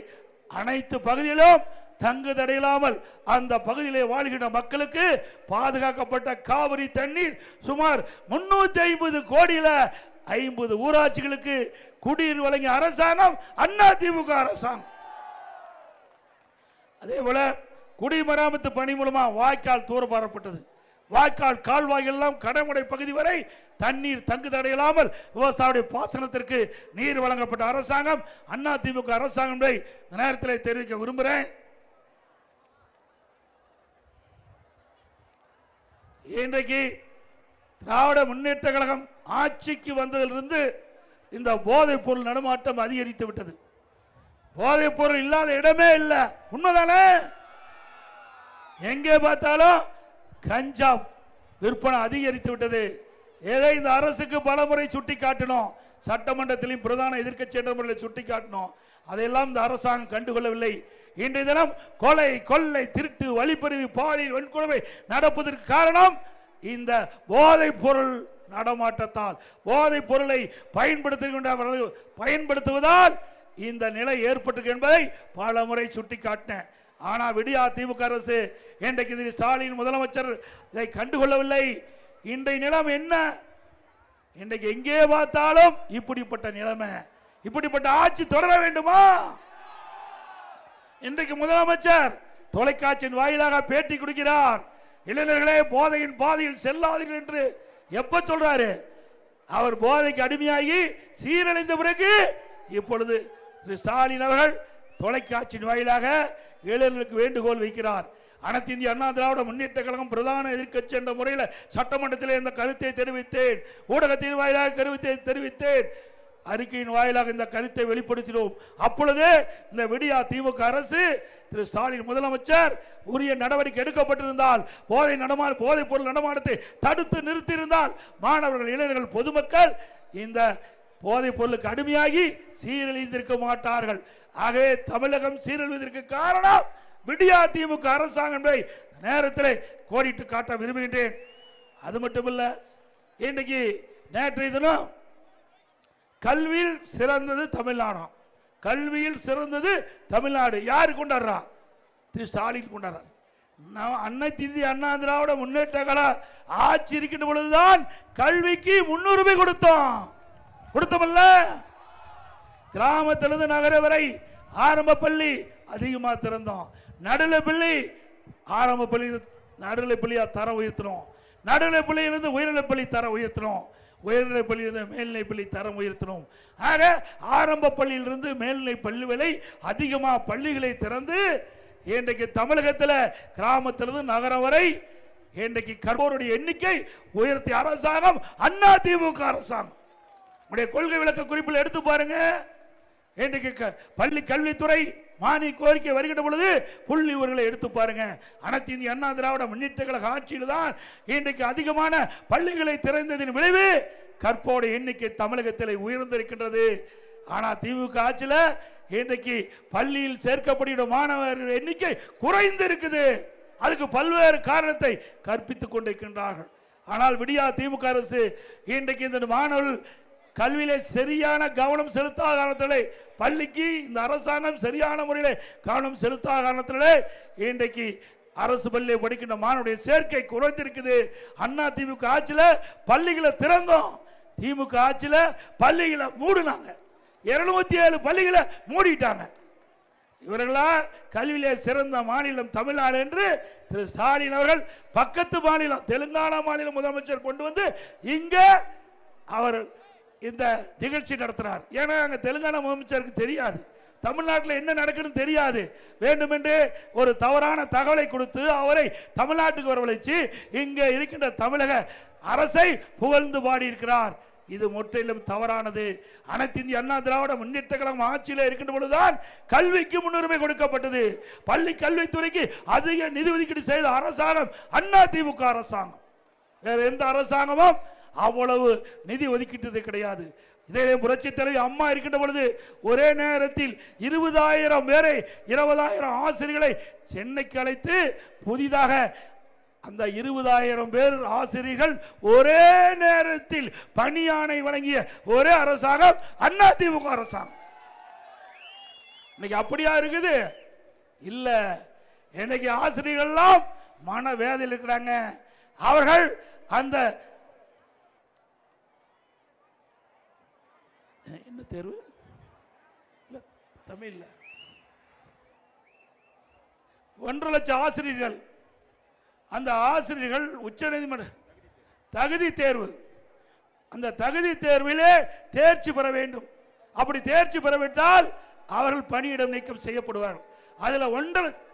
அனைத்து பகுதியிலும் தங்கு தடையில்லாமல் அந்த பகுதியிலே வாழ்கின்ற மக்களுக்கு பாதுகாக்கப்பட்ட காவிரி தண்ணீர் சுமார் 350 கோடியில 50 ஊராட்சிகளுக்கு குடிநீர் வழங்கிய அரசாங்கம் அதிமுக அரசாங்கம். அதே போல குடிமராமத்து பணி மூலமா வாய்க்கால் தூர்வாரப்பட்டது. வாய்க்கால் கால்வாய் எல்லாம் கடமுடை பகுதி வரை தண்ணீர் தங்கு தடையில்லாமல் விவசாய பாசனத்திற்கு நீர் வழங்கப்பட்ட அரசாங்கம் அதிமுக அரசாங்கம் இந்த நேரத்தில் தெரிவிக்க விரும்புகிறேன். இன்றைக்கு திராவிட முன்னேற்ற கழகம் ஆட்சிக்கு வந்ததிலிருந்து இந்த போதைப் பொருள் நடமாட்டம் அதிகரித்து விட்டது. போதைப் பொருள் இல்லாத இடமே இல்லை. உண்மைதானே? எங்கே பார்த்தாலும் கஞ்சா விற்பனை அதிகரித்து விட்டது. ஏதோ இந்த அரசுக்கு பலமுறை சுட்டி காட்டணும், சட்டமன்றத்திலும் பிரதான எதிர்க்கட்சி என்ற முறையில் சுட்டி காட்டணும். அதையெல்லாம் இந்த அரசாங்கம் கண்டுகொள்ளவில்லை. இன்றைய தினம் கொலை கொள்ளை திருட்டு வழிப்பறிவு பாலியல் வன்கொடுமை நடப்பதற்கு காரணம் இந்த போதைப் பொருள் நடமாட்டத்தால். போதைப் பொருளை பயன்படுத்துவதால் இந்த நிலை ஏற்பட்டு என்பதை பல முறை சுட்டி காட்டினேன். ஆனால் விடியா திமுக அரசு இன்றைக்கு ஸ்டாலின் முதலமைச்சர் இதை கண்டுகொள்ளவில்லை. இன்றைய நிலம் என்ன? இன்றைக்கு எங்கே பார்த்தாலும் இப்படிப்பட்ட நிலைமை, இப்படிப்பட்ட ஆட்சி தொடர வேண்டுமா? இன்றைக்கு முதலமைச்சர் தொலைக்காட்சியின் வாயிலாக பேட்டி கொடுக்கிறார். இளைஞர்களே போதையின் பாதையில் செல்லாதீர்கள் என்று எப்ப சொல்றாரு? அவர் போதைக்கு அடிமையாகி சீரழிந்த பிறகு இப்பொழுது திரு ஸ்டாலின் அவர்கள் தொலைக்காட்சியின் வாயிலாக இளைஞர்களுக்கு வேண்டுகோள் வைக்கிறார். அனைத்து இந்திய அண்ணா திராவிட முன்னேற்ற கழகம் பிரதான எதிர்க்கட்சி என்ற முறையில் சட்டமன்றத்தில் இந்த கருத்தை தெரிவித்தேன், ஊடகத்தின் வாயிலாக தெரிவித்தேன், அறிக்கையின் வாயிலாக இந்த கருத்தை வெளிப்படுத்தினோம். அப்பொழுது இந்த விடியா திமுக அரசு திரு ஸ்டாலின் முதலமைச்சர் உரிய நடவடிக்கை எடுக்கப்பட்டிருந்தால், போதைப் பொருள் நடமாட்டத்தை தடுத்து நிறுத்தியிருந்தால் மாணவர்கள் இளைஞர்கள் பொதுமக்கள் இந்த போதைப் பொருளுக்கு அடிமையாகி சீரழிந்திருக்க மாட்டார்கள். ஆகவே தமிழகம் சீரழிவதற்கு காரணம் விடியா திமுக அரசாங்கம் என்பதை நேரத்தில் கோடிட்டு காட்ட விரும்புகின்றேன். அது மட்டுமல்ல, இன்றைக்கு நேற்றைய தினம் கல்வியில் சிறந்தது தமிழ்நாடு. கல்வியில் சிறந்தது தமிழ்நாடு. யாரு கொண்டாடுறா? திரு ஸ்டாலின் கொண்டாடுறார். அனைத்து இந்திய அண்ணா திராவிட முன்னேற்ற கழகம் ஆட்சி இருக்கின்ற பொழுதுதான் கல்விக்கு முன்னுரிமை கொடுத்தோமல்ல. கிராமத்திலிருந்து நகர வரை ஆரம்ப பள்ளி அதிகமா திறந்தோம். நடுநிலை பள்ளி ஆரம்ப பள்ளி நடுநிலை பள்ளியா தரம் உயர்த்தணும். நடுநிலை பள்ளியிலிருந்து உயர்நிலை பள்ளி தரம் உயர்த்தணும். உயர்நிலை பள்ளியிலிருந்து மேல்நிலை பள்ளி தரம் உயர்த்தணும். ஆக ஆரம்ப பள்ளியிலிருந்து மேல்நிலை பள்ளி வரை அதிகமாக பள்ளிகளை திறந்து இன்றைக்கு தமிழகத்தில் கிராமத்திலிருந்து நகரம் வரை இன்றைக்கு கற்போருடைய எண்ணிக்கை உயர்த்திய அரசாங்கம் அதிமுக அரசாங்கம். உடைய கொள்கை விளக்க குறிப்பில் எடுத்து பாருங்க. இன்றைக்கு பள்ளி கல்வித்துறை மானிய கோரிக்கை வருகின்ற பொழுது புள்ளி விவரங்களை எடுத்து பாருங்க. அனைத்து இந்திய அண்ணா திராவிட முன்னேற்ற கழக ஆட்சியில் தான் இன்றைக்கு அதிகமான பள்ளிகளை திறந்ததின் விளைவு கற்போட எண்ணிக்கை தமிழகத்தில் உயர்ந்திருக்கின்றது. ஆனால் திமுக ஆட்சியில் இன்றைக்கு பள்ளியில் சேர்க்கப்படுகிற மாணவர்கள் எண்ணிக்கை குறைந்து இருக்குது. அதுக்கு பல்வேறு காரணத்தை கற்பித்துக் கொண்டிருக்கின்றார்கள். ஆனால் விடியா திமுக அரசு இன்றைக்கு இந்த மாணவர்கள் கல்வியிலே சரியான கவனம் செலுத்தாத காரணத்திலே, பள்ளிக்கு இந்த அரசாங்கம் சரியான முறையில் கவனம் செலுத்தாத காரணத்திலே இன்றைக்கு அரசு பள்ளியை படிக்கின்ற மாணவருடைய சேர்க்கை குறைந்திருக்குது. அண்ணா திமுக ஆட்சியில பள்ளிகளை திறந்தோம், திமுக ஆட்சியில பள்ளிகளை மூடினாங்க. 207 பள்ளிகளை மூடிட்டாங்க. இவர்களா கல்வியிலே சிறந்த மாநிலம் தமிழ்நாடு என்று திரு ஸ்டாலின் அவர்கள் பக்கத்து மாநிலம் தெலுங்கானா மாநில முதலமைச்சர் கொண்டு வந்து இங்க அவர் இந்த நிகழ்ச்சி நடத்தினார். ஏன்னா அங்க தெலுங்கானா முதலமைச்சருக்கு தெரியாது, தமிழ்நாட்டில் என்ன நடக்குன்னு தெரியாது. வேண்டுமென்றே ஒரு தவறான தகவலை கொடுத்து அவரை தமிழ்நாட்டுக்கு வரவழைச்சு இங்க இருக்கின்ற தமிழக அரசை புகழ்ந்து பாடியிருக்கிறார். இது முற்றிலும் தவறானது. அனைத்து இந்திய அண்ணா திராவிட முன்னேற்ற கழகம் ஆட்சியில் இருக்கின்ற பொழுதுதான் கல்விக்கு முன்னுரிமை கொடுக்கப்பட்டது. பள்ளி கல்வித்துறைக்கு அதிக நிதி ஒதுக்கீடு செய்த அரசாங்கம் அண்ணா திமுக அரசாங்கம். வேற எந்த அரசாங்கமும் அவ்வளவு நிதி ஒதுக்கீட்டது கிடையாது. இதே புரட்சி தலைவி அம்மா இருக்கின்ற பொழுது ஒரே நேரத்தில் 20,000 பேரை 20,000 ஆசிரியர்களை சென்னைக்கு அழைத்து புதிதாக அந்த 20,000 பேர் ஆசிரியர்கள் ஒரே நேரத்தில் பணியாணை வழங்கிய ஒரே அரசாங்கம் அண்ணா திமுக அரசாங்கம். இன்னைக்கு அப்படியா இருக்குது? இல்ல, இன்னைக்கு ஆசிரியர்கள் எல்லாம் மன வேதனையில் இருக்கிறாங்க. அவர்கள் அந்த என்ன தேர்வு தமிழ்ல 1.5 லட்சம் ஆசிரியர்கள், அந்த ஆசிரியர்கள் உச்சநீதிமன்ற தகுதி தேர்வு, அந்த தகுதி தேர்விலே தேர்ச்சி பெற வேண்டும். அப்படி தேர்ச்சி பெறவிட்டால் அவர்கள் பணியிடம் நீக்கம் செய்யப்படுவார்கள். அதுல 1.5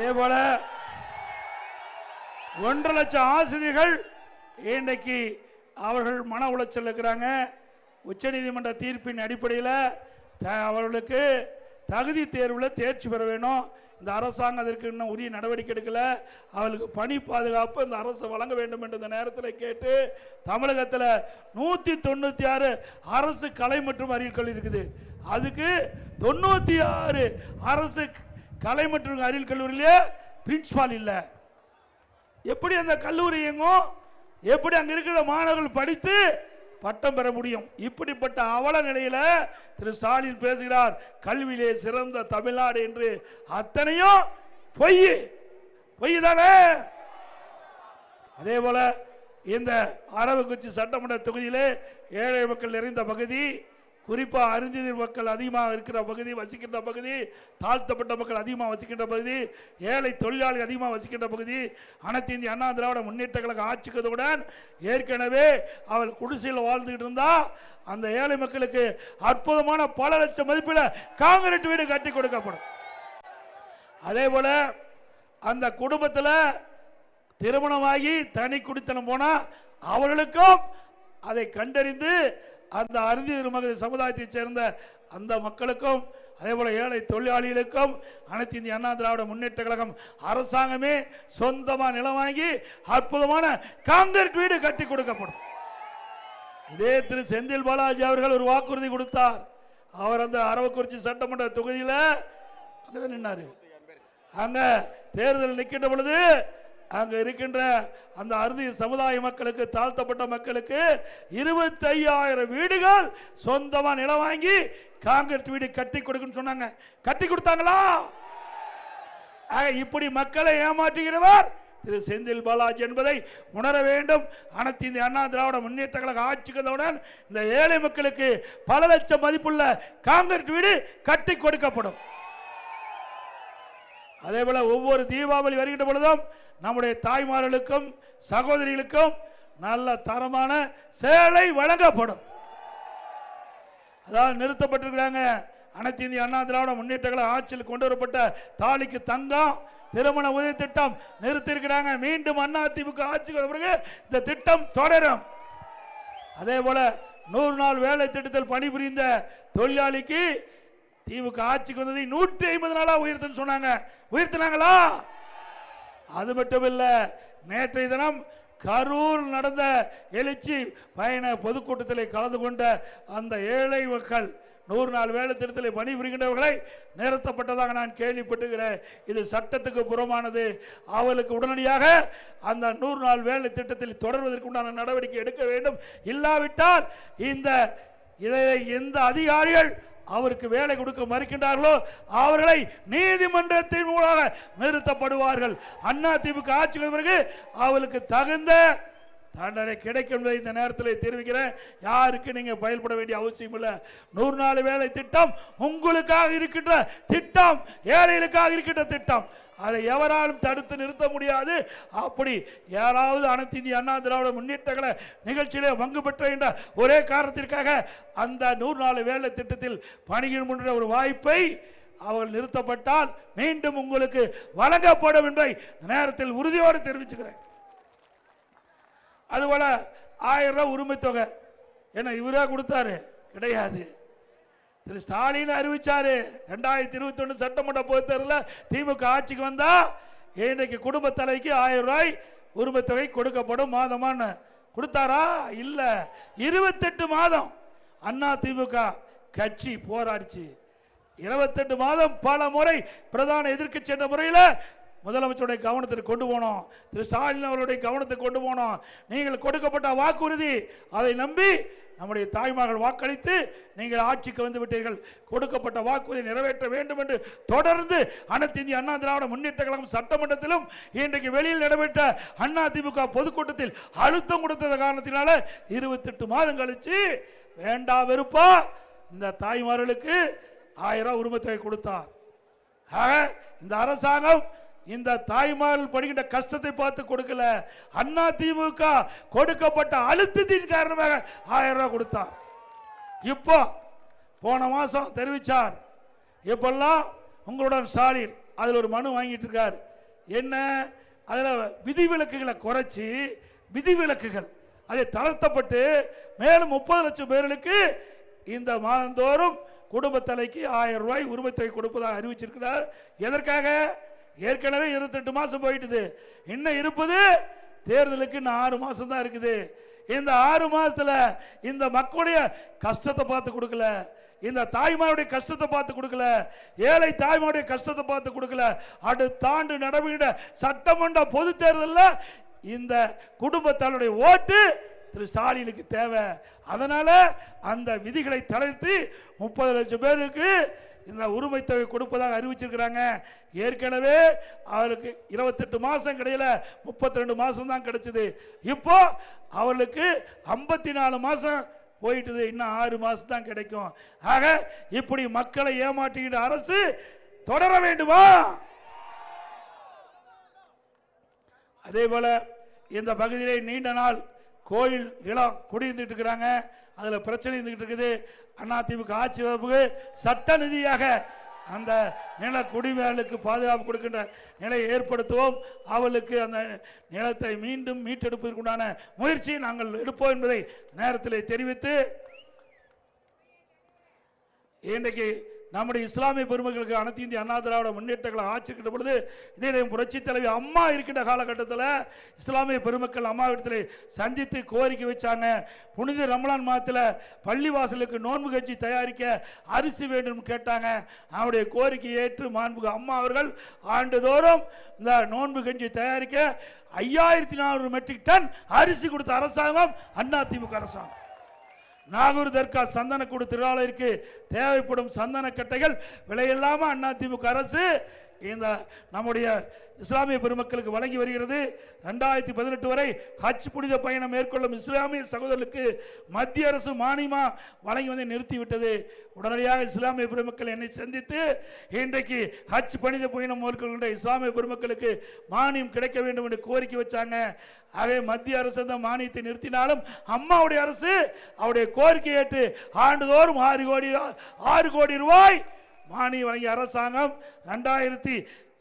அதேபோல 1.5 லட்சம் ஆசிரியர்கள் இன்றைக்கு அவர்கள் மன உளைச்சல் இருக்கிறாங்க. உச்சநீதிமன்ற தீர்ப்பின் அடிப்படையில் அவர்களுக்கு தகுதி தேர்வில் தேர்ச்சி பெற வேணும். இந்த அரசாங்கம் அதற்கு இன்னும் உரிய நடவடிக்கை எடுக்கல. அவர்களுக்கு பணி பாதுகாப்பு இந்த அரசு வழங்க வேண்டும் என்ற இந்த நேரத்தில் கேட்டு தமிழகத்தில் 196 அரசு கலை மற்றும் அறிவியல் கல்லூரி இருக்குது. அதுக்கு 96 அரசு கலை மற்றும் அறிவியல் கல்லூரியிலே பிரின்சிபால் இல்ல. எப்படி அந்த கல்லூரி இயங்கும்? எப்படி அங்க இருக்கிற மாணவர்கள் படித்து பட்டம் பெற முடியும்? இப்படிப்பட்ட அவல நிலையில திரு ஸ்டாலின் பேசுகிறார் கல்வியிலே சிறந்த தமிழ்நாடு என்று. அத்தனையும் பொய் தானே. அதே போல இந்த அரவக்குறிச்சி சட்டமன்ற தொகுதியிலே ஏழை மக்கள் நிறைந்த பகுதி, குறிப்பா அறிஞர் மக்கள் அதிகமாக இருக்கிற பகுதி, வசிக்கின்ற பகுதி, தாழ்த்தப்பட்ட மக்கள் அதிகமாக வசிக்கின்ற பகுதி, ஏழை தொழிலாளி அதிகமாக வசிக்கின்ற பகுதி, அனைத்து இந்திய அண்ணா திராவிட முன்னேற்ற கழக ஆட்சிக்குடன் ஏற்கனவே அவள் குடிசையில் வாழ்ந்துகிட்டு இருந்தா அந்த ஏழை மக்களுக்கு அற்புதமான பல லட்சம் மதிப்பில் காங்கிரீட் வீடு கட்டி கொடுக்கப்படும். அதே போல அந்த குடும்பத்தில் திருமணமாகி தனி குடித்தனம் போனா அவர்களுக்கும் அதை கண்டறிந்து அந்த அறிஞர் மகளிர் சமுதாயத்தை சேர்ந்த அந்த மக்களுக்கும் அதே போல ஏழை தொழிலாளிகளுக்கும் அனைத்து இந்திய அண்ணா திராவிட முன்னேற்ற கழகம் அரசாங்கமே சொந்தமா நிலம் வாங்கி அற்புதமான காங்கிரீட் வீடு கட்டி கொடுக்கப்படும். இதே திரு செந்தில் பாலாஜி அவர்கள் ஒரு வாக்குறுதி கொடுத்தார். அவர் அந்த அரவக்குறிச்சி சட்டமன்ற தொகுதியில் அங்கதான் நின்னாரு. அங்க தேர்தல் நிற்கின்ற பொழுது அங்க இருக்கின்ற அந்த அறுதிய சமுதாய மக்களுக்கு, தாழ்த்தப்பட்ட மக்களுக்கு 25,000 வீடுகள் சொந்தமா நிலம் வாங்கி காங்கிரீட் வீடு கட்டி கொடுக்குன்னு சொன்னாங்க. கட்டி கொடுத்தாங்களா? இப்படி மக்களை ஏமாற்றுகிறவர் திரு செந்தில் பாலாஜி என்பதை உணர வேண்டும். அனைத்து இந்திய அண்ணா திராவிட முன்னேற்ற கழக ஆட்சிக்குடன் இந்த ஏழை மக்களுக்கு பல லட்சம் மதிப்புள்ள காங்கிரீட் வீடு கட்டி கொடுக்கப்படும். அதே போல ஒவ்வொரு தீபாவளி வருகின்ற பொழுதும் நம்முடைய தாய்மார்களுக்கும் சகோதரிகளுக்கும் நல்ல தரமான சேலை வழங்கப்படும். அதாவது நிறுத்தப்பட்டிருக்கிறாங்க. அனைத்து இந்திய அண்ணா திராவிட முன்னேற்ற கழக ஆட்சியில் கொண்டு வரப்பட்ட தாலிக்கு தங்கம் திருமண உதவி திட்டம் நிறுத்தி இருக்கிறாங்க. மீண்டும் அண்ணா திமுக ஆட்சிக்கு பிறகு இந்த திட்டம் தொடரும். அதே போல 100 நாள் வேலை திட்டத்தில் பணிபுரிந்த தொழிலாளிக்கு திமுக ஆட்சிக்கு வந்ததை 150 நாளா உயர்த்துன்னு சொன்னாங்க. உயர்த்தினாங்களா? அது மட்டும் இல்ல, நேற்றைய தினம் கரூர் நடந்த எழுச்சி பயண பொதுக்கூட்டத்தில் கலந்து கொண்ட அந்த ஏழை மக்கள் 100 நாள் வேலை திட்டத்தில் பணிபுரிகின்றவர்களை நிறுத்தப்பட்டதாக நான் கேள்விப்பட்டுகிறேன். இது சட்டத்துக்கு புறமானது. அவளுக்கு உடனடியாக அந்த 100 நாள் வேலை திட்டத்தில் தொடர்வதற்கு உண்டான நடவடிக்கை எடுக்க வேண்டும். இல்லாவிட்டால் எந்த அதிகாரிகள் அவருக்கு வேலை கொடுக்க மறுக்கின்றார்களோ அவர்களை நீதிமன்றத்தின் மூலமாக நிறுத்தப்படுவார்கள். அண்ணா திமுக ஆட்சிக்கு பிறகு அவளுக்கு தகுந்த தண்டனை கிடைக்கும் என்பதை இந்த நேரத்தில் தெரிவிக்கிறேன். யாருக்கு நீங்க பயன்பட வேண்டிய அவசியம் இல்லை. 100 நாள் வேலை திட்டம் உங்களுக்காக இருக்கின்ற திட்டம், ஏழைகளுக்காக இருக்கின்ற திட்டம். அதை எவராலும் தடுத்து நிறுத்த முடியாது. அப்படி யாராவது அனைத்து இந்திய அண்ணா திராவிட முன்னேற்ற கழக நிகழ்ச்சியிலே பங்கு பெற்ற என்ற ஒரே காரணத்திற்காக அந்த 100 நாள் வேலை திட்டத்தில் பணிகின்ற ஒரு வாய்ப்பை அவர்கள் நிறுத்தப்பட்டால் மீண்டும் உங்களுக்கு வழங்கப்படும் என்பதை நேரத்தில் உறுதியோடு தெரிவிச்சுக்கிறேன். அதுபோல 1000 ரூபாய் உரிமை தொகை என்ன இவரே கொடுத்தாரு? கிடையாது. திரு ஸ்டாலின் அறிவிச்சாரு. 2021 சட்டமன்ற பொதுத் தேர்தலில் திமுக ஆட்சிக்கு வந்தா இன்றைக்கு குடும்ப தலைக்கு 1000 ரூபாய் உரிமை தொகை கொடுக்கப்படும் மாதமான கொடுத்தாரா? இல்ல. 28 மாதம் அண்ணா திமுக கட்சி போராடிச்சு. 28 மாதம் பல முறை பிரதான எதிர்க்கட்சி என்ற முறையில் முதலமைச்சருடைய கவனத்திற்கு கொண்டு போனோம். திரு ஸ்டாலின் அவருடைய கவனத்துக்கு கொண்டு போனோம். நீங்கள் கொடுக்கப்பட்ட வாக்குறுதி, அதை நம்பி நம்முடைய தாய்மார்கள் வாக்களித்து நீங்கள் ஆட்சிக்கு வந்து விட்டீர்கள். கொடுக்கப்பட்ட வாக்குறுதி நிறைவேற்ற வேண்டும் என்று தொடர்ந்து அனைத்து இந்திய அண்ணா திராவிட முன்னேற்ற கழகம் சட்டமன்றத்திலும் இன்றைக்கு வெளியில் நடைபெற்ற அண்ணா திமுக பொதுக்கூட்டத்தில் அழுத்தம் கொடுத்த காரணத்தினால 28 மாதம் கழிச்சு வேண்டா வெறுப்பா இந்த தாய்மார்களுக்கு 1000 ரூபாய் உரிமை தொகை கொடுத்தார். இந்த அரசாங்கம் இந்த தாய்மார்கள் படுகின்ற கஷ்டத்தை பார்த்து கொடுக்கல. அண்ணா திமுக கொடுக்கப்பட்ட அழுத்தத்தின் காரணமாக 1000 ரூபாய் கொடுத்தார். இப்போ போன மாசம் தெரிவிச்சார். இப்பெல்லாம் உங்களுடன் ஸ்டாலின் அதில் ஒரு மனு வாங்கிட்டு இருக்கார். என்ன? அதில் விதிவிலக்குகளை குறைச்சி விதிவிலக்குகள் அதை தளர்த்தப்பட்டு மேலும் 30 லட்சம் பேர்களுக்கு இந்த மாதந்தோறும் குடும்ப தலைக்கு 1000 ரூபாய் உரிமை தொகை கொடுப்பதாக அறிவிச்சிருக்கிறார். எதற்காக? ஏற்கனவே 28 மாசம் போயிட்டுது. இன்னும் இருப்பது தேர்தலுக்கு இன்னும் 6 மாசம் தான் இருக்குது. இந்த 6 மாசத்துல இந்த மக்களுடைய கஷ்டத்தை பார்த்து கொடுக்கல, இந்த தாய்மாருடைய கஷ்டத்தை பார்த்து கொடுக்கல, ஏழை தாய்மாருடைய கஷ்டத்தை பார்த்து கொடுக்கல. அடுத்த ஆண்டு நடைபெறுகிற சட்டமன்ற பொது தேர்தலில் இந்த குடும்பத்தாருடைய ஓட்டு திரு ஸ்டாலினுக்கு தேவை. அதனால அந்த விதிகளை தளர்த்தி 30 லட்சம் பேருக்கு இந்த உரிமை தொகை கொடுப்பதாக அறிவிச்சிருக்கிறாங்க. ஏற்கனவே அவருக்கு 28 மாசம் கிடையில, 32 மாசம் தான் கிடைச்சது. இப்போ அவர்களுக்கு 54 மாசம் போயிட்டு இன்னும் 6 மாசம் தான் கிடைக்கும். ஆக இப்படி மக்களை ஏமாற்றுகின்ற அரசு தொடர வேண்டுமா? அதே போல இந்த பகுதியிலே நீண்ட நாள் கோயில் நிலம் குடியிருந்துட்டு இருக்கிறாங்க. அதுல பிரச்சனை இருந்துகிட்டு இருக்குது. அதிமுக ஆட்சி வகுப்புக்கு சட்ட நிதியாக அந்த நில குடிமேலுக்கு பாதுகாப்பு கொடுக்கின்ற நிலையை ஏற்படுத்துவோம். அவளுக்கு அந்த நிலத்தை மீண்டும் மீட்டெடுப்பதற்குண்டான முயற்சியை நாங்கள் எடுப்போம் என்பதை நேரத்தில் தெரிவித்து, இன்றைக்கு நம்முடைய இஸ்லாமிய பெருமக்களுக்கு அனைத்து இந்திய அண்ணா திராவிட முன்னேற்றங்களை ஆட்சிக்கிட்ட பொழுது இதே புரட்சி தலைவி அம்மா இருக்கின்ற காலகட்டத்தில் இஸ்லாமிய பெருமக்கள் அம்மாவிடத்தில் சந்தித்து கோரிக்கை வச்சாங்க. புனித ரமலான் மாதத்தில் பள்ளிவாசலுக்கு நோன்பு கஞ்சி தயாரிக்க அரிசி வேண்டும் கேட்டாங்க. அவருடைய கோரிக்கை ஏற்று மாண்புமிகு அம்மா அவர்கள் ஆண்டுதோறும் இந்த நோன்பு கஞ்சி தயாரிக்க 5400 மெட்ரிக் டன் அரிசி கொடுத்த அரசாங்கம் அண்ணா திமுக அரசாங்கம். நாகூர் தர்கா சந்தனக்கூடு திருவிழாவிற்கு தேவைப்படும் சந்தன கட்டைகள் விலையில்லாம அண்ணா திமுக அரசு இந்த நம்முடைய இஸ்லாமிய பெருமக்களுக்கு வழங்கி வருகிறது. 2018 வரை ஹஜ் புனித பயணம் மேற்கொள்ளும் இஸ்லாமிய சகோதரர்களுக்கு மத்திய அரசு மானியமா வழங்கி வந்து நிறுத்திவிட்டது. உடனடியாக இஸ்லாமிய பெருமக்கள் என்னை சந்தித்து இன்றைக்கு ஹஜ் புனித பயணம் மேற்கொள்கின்ற இஸ்லாமிய பெருமக்களுக்கு மானியம் கிடைக்க வேண்டும் என்று கோரிக்கை வச்சாங்க. ஆகவே மத்திய அரசு அந்த மானியத்தை நிறுத்தினாலும் அம்மாவுடைய அரசு அவருடைய கோரிக்கை ஏற்று ஆண்டுதோறும் 6 கோடி ரூபாய் மானியம் வழங்கிய அரசாங்கம்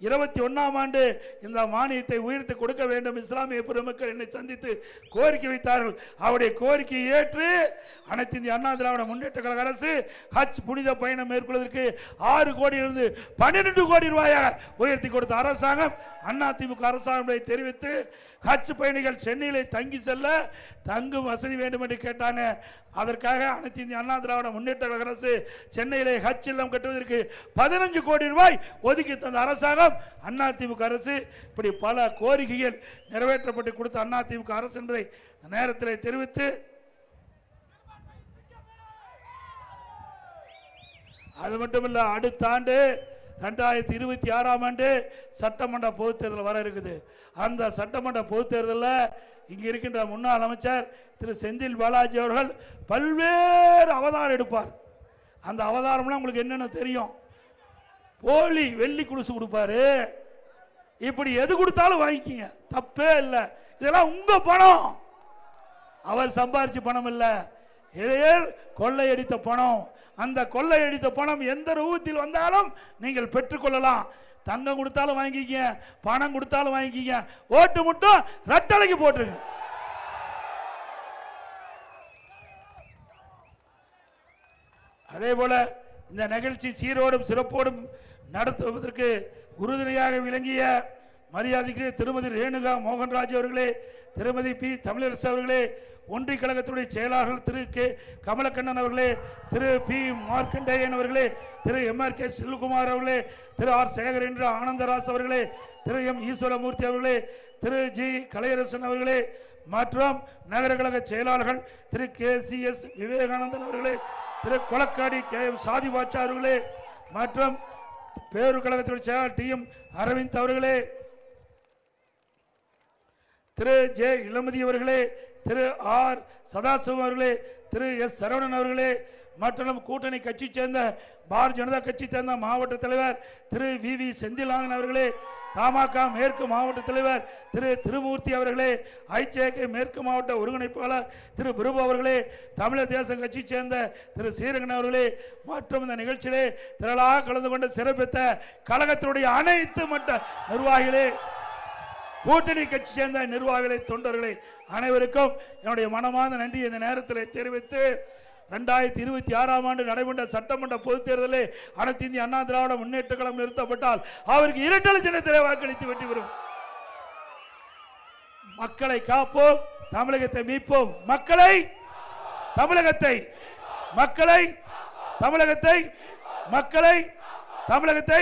21ஆம் ஆண்டு இந்த மானியத்தை உயர்த்தி கொடுக்க வேண்டும். இஸ்லாமிய பெருமக்கள் என்னை சந்தித்து கோரிக்கை வைத்தார்கள். அவருடைய கோரிக்கையை ஏற்று அனைத்து இந்திய அண்ணா திராவிட முன்னேற்ற கழக அரசு ஹஜ் புனித பயணம் மேற்கொள்வதற்கு 6 கோடியிலிருந்து 12 கோடி ரூபாயாக உயர்த்தி கொடுத்த அரசாங்கம் அதிமுக அரசாங்கம் தெரிவித்து ஹஜ் பயணிகள் சென்னையிலே தங்கி செல்ல தங்கும் வசதி வேண்டும் என்று கேட்டாங்க. அதற்காக அனைத்து இந்திய அண்ணா திராவிட முன்னேற்ற கழக அரசு சென்னையிலே ஹஜ் இல்லம் கட்டுவதற்கு 15 கோடி ரூபாய் ஒதுக்கி தந்த அரசாங்கம் அதிமுக அரசு. இப்படி பல கோரிக்கைகள் நிறைவேற்றப்பட்டு கொடுத்த அதிமுக அரசு என்பதை நேரத்தில் தெரிவித்து, அது மட்டுமல்ல, அடுத்த ஆண்டு 2026ஆம் ஆண்டு சட்டமன்ற பொதுத் தேர்தல் வர இருக்குது. அந்த சட்டமன்ற பொதுத் தேர்தலில் இங்க இருக்கின்ற முன்னாள் அமைச்சர் திரு செந்தில் பாலாஜி அவர்கள் பல்வேறு அவதாரம் எடுப்பார். அந்த அவதாரம்லாம் உங்களுக்கு என்னென்ன தெரியும். போலி வெள்ளி குலுசு கொடுப்பாரு. இப்படி எது கொடுத்தாலும் வாங்கிக்கிங்க, தப்பே இல்லை. இதெல்லாம் உங்க பணம், அவர் சம்பாரிச்சு பணம் இல்லை, கொள்ளையடித்த பணம். அந்த கொள்ளையடித்த பணம் எந்த ரூபத்தில் வந்தாலும் நீங்கள் பெற்றுக்கொள்ளலாம். தங்கம் கொடுத்தாலும் வாங்கிக்க, பணம் கொடுத்தாலும் வாங்கிக்க, ஓட்டு மட்டும் ரெட்டலைக்கு போட்டுருங்க. அதே போல இந்த நிகழ்ச்சி சீரோடும் சிறப்போடும் நடத்துவதற்கு உறுதுணையாக விளங்கிய மரியாதைக்குரிய திருமதி ரேணுகா மோகன்ராஜ் அவர்களே, திருமதி பி தமிழரசு அவர்களே, ஒன்றிய கழகத்துடைய செயலாளர்கள் திரு கே கமலக்கண்ணன் அவர்களே, திரு பி மார்க்கண்டேயன் அவர்களே, திரு MRK செல்வகுமார் அவர்களே, திரு ஆர் சேகரேந்திர ஆனந்தராஸ் அவர்களே, திரு எம் ஈஸ்வரமூர்த்தி அவர்களே, திரு ஜி கலையரசன் அவர்களே மற்றும் நகர கழக செயலாளர்கள் திரு KCS விவேகானந்தன் அவர்களே, திரு கொளக்காடி KM சாதி பாட்சா அவர்களே மற்றும் பேரூர் கழகத்துடைய செயலாளர் TM அரவிந்த் அவர்களே, திரு ஜே இளமதி அவர்களே, திரு ஆர் சதாசிவம் அவர்களே, திரு எஸ் சரவணன் அவர்களே மற்றும் கூட்டணி கட்சி சேர்ந்த பாரதிய ஜனதா கட்சி சேர்ந்த மாவட்ட தலைவர் திரு VV செந்திலாந்தன் அவர்களே, தமாக மேற்கு மாவட்ட தலைவர் திரு திருமூர்த்தி அவர்களே, IJK மேற்கு மாவட்ட ஒருங்கிணைப்பாளர் திரு பிரபு அவர்களே, தமிழர் தேசம் கட்சி சேர்ந்த திரு சீரகன் அவர்களே மற்றும் இந்த நிகழ்ச்சியிலே திரளாக கலந்து கொண்டு சிறப்பித்த கழகத்தினுடைய அனைத்து மட்ட நிர்வாகிகளே, கூட்டணி கட்சி சேர்ந்த நிர்வாகிகளை, தொண்டர்களை அனைவருக்கும் என்னுடைய மனமார்ந்த நன்றி இந்த நேரத்தில் தெரிவித்து, 2026ஆம் ஆண்டு நடைபெற்ற சட்டமன்ற பொதுத் தேர்தலில் அனைத்து இந்திய அண்ணா திராவிட முன்னேற்ற கழகம் நிறுத்தப்பட்டால் அவருக்கு இரட்டை சின்னத்திலே வாக்களித்து வெற்றி பெறும். மக்களை காப்போம், தமிழகத்தை மீட்போம். மக்களை தமிழகத்தை மக்களை தமிழகத்தை மக்களை தமிழகத்தை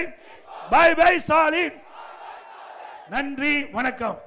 பை பை ஸ்டாலின். நன்றி, வணக்கம்.